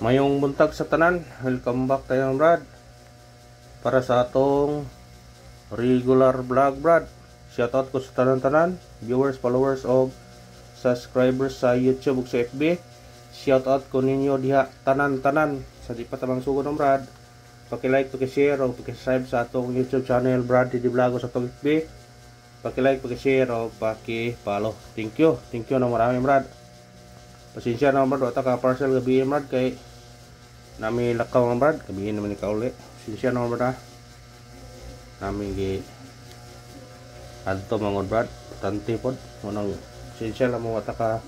Mayong buntag sa tanan, welcome back tayo Brad para sa atong regular vlog Brad. Shoutout ko sa tanan-tanan, viewers, followers o subscribers sa YouTube ug sa FB. Shoutout ko ninyo diha tanan-tanan sa di pa tamang sugod ng Brad. Paki-like, paki-share o paki-subscribe sa atong YouTube channel Brad Didi Vlog sa atong FB. Paki-like, paki-share o paki-follow. Thank you na marami Brad. Pasensya na Brad, wata ka parcel gabi Brad kay nami lakaw ng Brad, gabihin naman ikaw ulit. Pasensya na Brad ha. Nami gi adto mangod Brad, tanti pod. Munang pasensya lang mo wata ka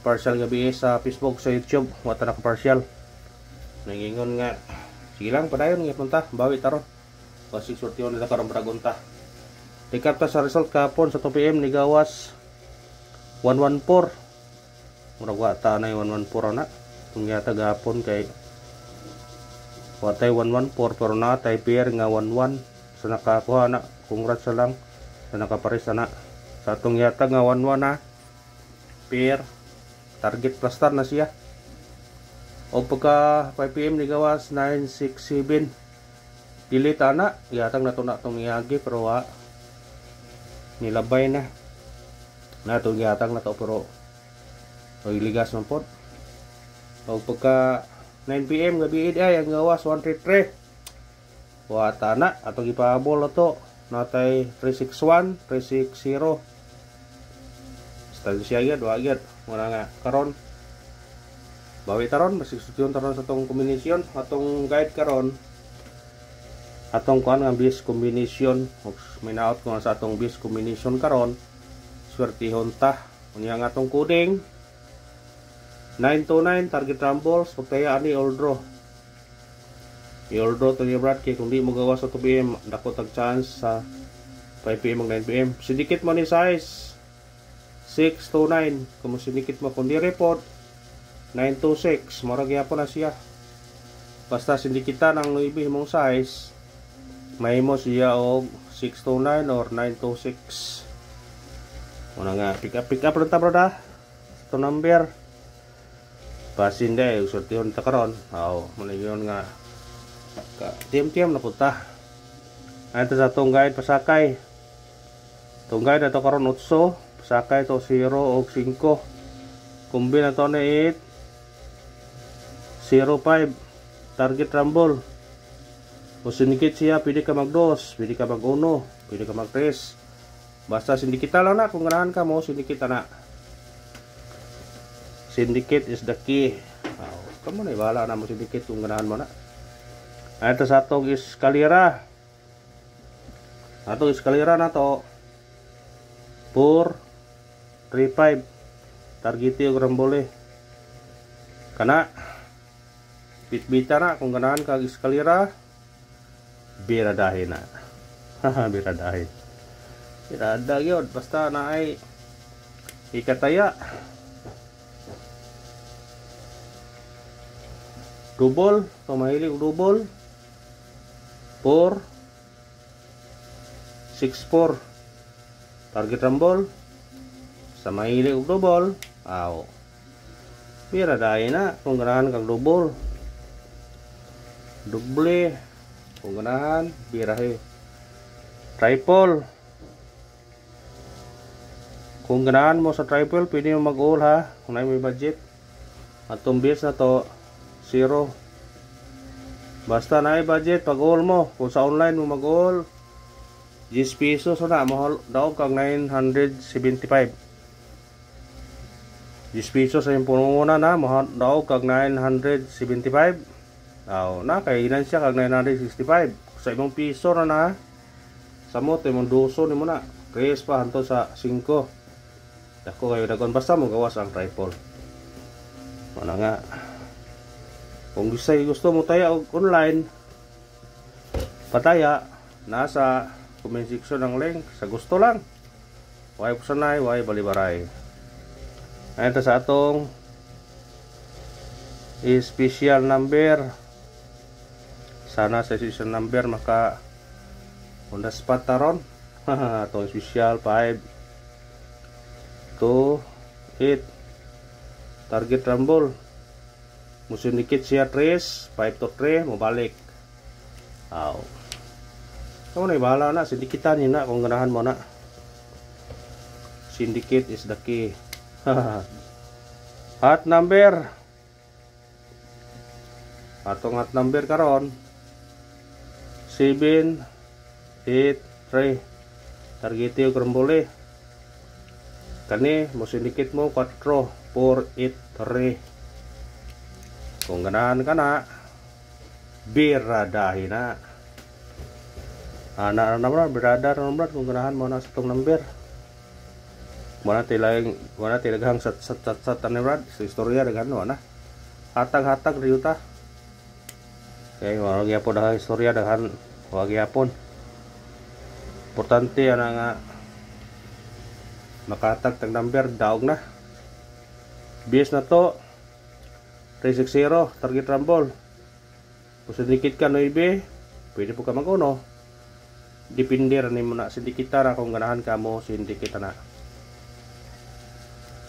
parcel gabi sa Facebook, sa YouTube, wata na ka parcel. Nangingon nga, sige lang padayon nga punta, bawi taron. Kasi sortiyon nila karong bragonta. Tikap ta sa result kapon sa 2 PM ni gawas 114. Murag wata na 114 na. Kung yata gapon kay watay 114 pero natay pair nga 11 sa nakakuha na. Congrats sa lang sa nakaparis na sa atong yata nga 11 na pair target plus star na siya. O pagka 5 PM ni gawas 967 delete ana yatang nato na tong iagi pero nilabay na nato yatang nato pero ligas man pod. O pagka 9 PM gabi ay ang gawas 133 wata na atong ipahabol na to natay 361 360 stansya agad wagad muna nga karon bawi taron masisutyon taron sa tong kombinasyon atong guide karon atong kuan nga bis kombinasyon may naot ko sa atong bis kombinasyon karon swertihon ta unya nga atong coding 929 target rumbles pagtaya ani all draw i-all draw to ni Brad kay kung di mo gawas sa 2 PM dako tag chance sa 5 PM ug 9 PM sindikit mo ni size 629 kung sindikit mo kung di report 926 mura gyapon na siya basta sindikita ng 9 mong size may mo siya og 629 or 926 muna nga pick up lang ta Brad ito number pasin day usultihon ta karon aw maniyon nga tiam-tiam na punta ato sa tong guide pasakay tong guide ato karon 8 pasakay to 0 og 5 kumbi na to na 8 05 target rumble o sindikit siya pwede ka mag 2 pwede ka mag 1 pwede ka mag 3 basta sindikita lang na kung ganahan ka mo sindikita na. Syndicate is the key. Kamu na iwala na mo syndicate kung ganahan mo na. Ito sa atong eskalera. Atong eskalera na to 4 3 5 target yung rambole. Kana bitbita na kung ganahan ka eskalera biradahin na. Biradahin. Birada gyud basta na ay ikataya. Double, pamahilig double 4 6 4 target rumble sa mahilig double aw pira dahil na kung ganahan kang double kung ganahan birahe triple kung ganahan mo sa triple pwede mo mag-all ha kung na may budget atong base na to 0 basta na budget pag all mo kung sa online mo mag all 10 pesos na mahal daw kag 975 10 pesos sa yung pununa na mahal daw kag 975 na kay ilan siya kag 965 sa ibang piso na sa mo to imong duso ni mo na kres pa hanto sa 5 dako kayo dagon basta mo gawas ang triple wala nga. Kung gusto mo tayo online, pataya, nasa comment section ng link. Sa gusto lang. Why pusanay, why balibaray. Ito sa atong special number. Sana sa special number maka on the spot taron. Atong special 5 2 8 target rumble Musindikit siya 3, 5 to 3, mabalik. Aw. Ikaw na, bahala na. Sindikitan yun na kung ganahan mo na. Syndicate is the key. Hot number. Atong hot number karon 7, 8, 3. Target yung karambole. Kani, musindikit mo 4, 4, 8, 3. Kung ganahan ka na, biradahin na. Ana naman, birada naman kung ganahan mo na sa itong number. Wala tilagang sat ni Brad. Sa istorya, dagan mo na. Hatag-hatag, riyuta. Kaya wag yapon na istorya, dagan. Wag yapon. Importante yan nga makatag tag number, daog na. Base na to 360, target rumble. Kung sindikit ka 9, pwede po ka mag-uno. Depende rin mo na sindikita na kung ganahan ka mo sindikita na.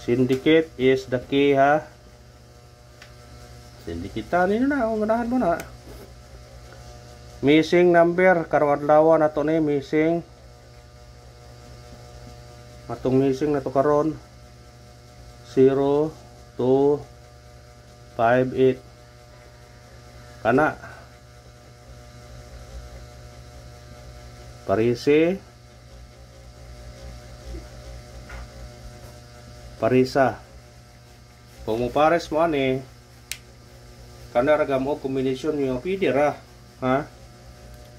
Syndicate is the key, ha. Sindikita nila na kung ganahan mo na. Missing number karong adlaw na to ni missing. Matong missing na to karon 0, 2, 5, 8. Kana Parisa. Kung mo pares mo ani, kana raga mo combination niyo pwede ra, ha?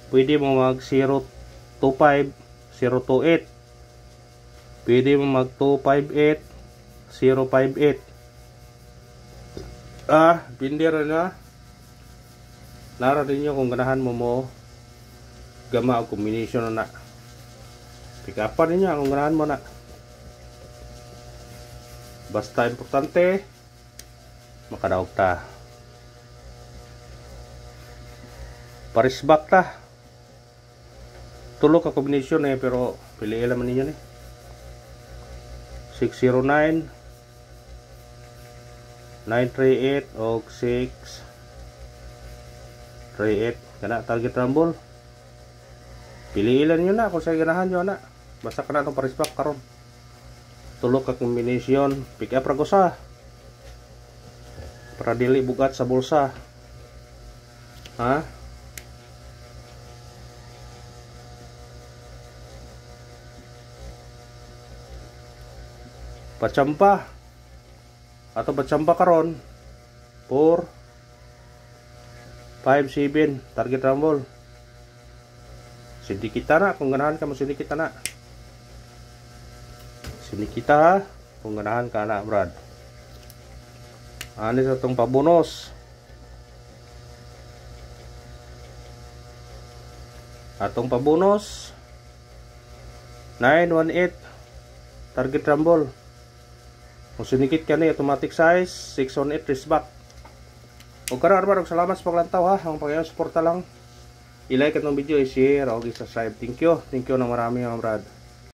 Pwede mo mag 025, 028. Pwede mo mag 258, 058. Pindi ra na. Nara din nyo kung ganahan mo gama o combination na. Pick up pa rin niya kung ganahan mo na. Basta importante makadaog ta. Parisbak ta. Tulo ka combination pero pili lang man ninyo ni. 609, 938 o 638. Kana target rumble. Pili lang nyo na kung sa ganahan nyo na. Basta ka na itong parisbak karon. Tulo ka combination, pick up ragosa para dili bugat sa bulsa, ha? Pachampa ato pachampa karon 4, 5, 7 target rumble. Sindikita na kung ganahan ka mo sindikita na. Sinikita, ha kung ganahan ka na, Brad. Ani sa itong pabunos. Atong pabunos 918 target rumble. Kung sinikit ka ni automatic size 618 wristback. Kung karoon armar, salamat sa paglantaw, ha. Ang pagyaw suporta lang. I-like itong video, i-share o i-subscribe. Thank you na marami, mga Brad.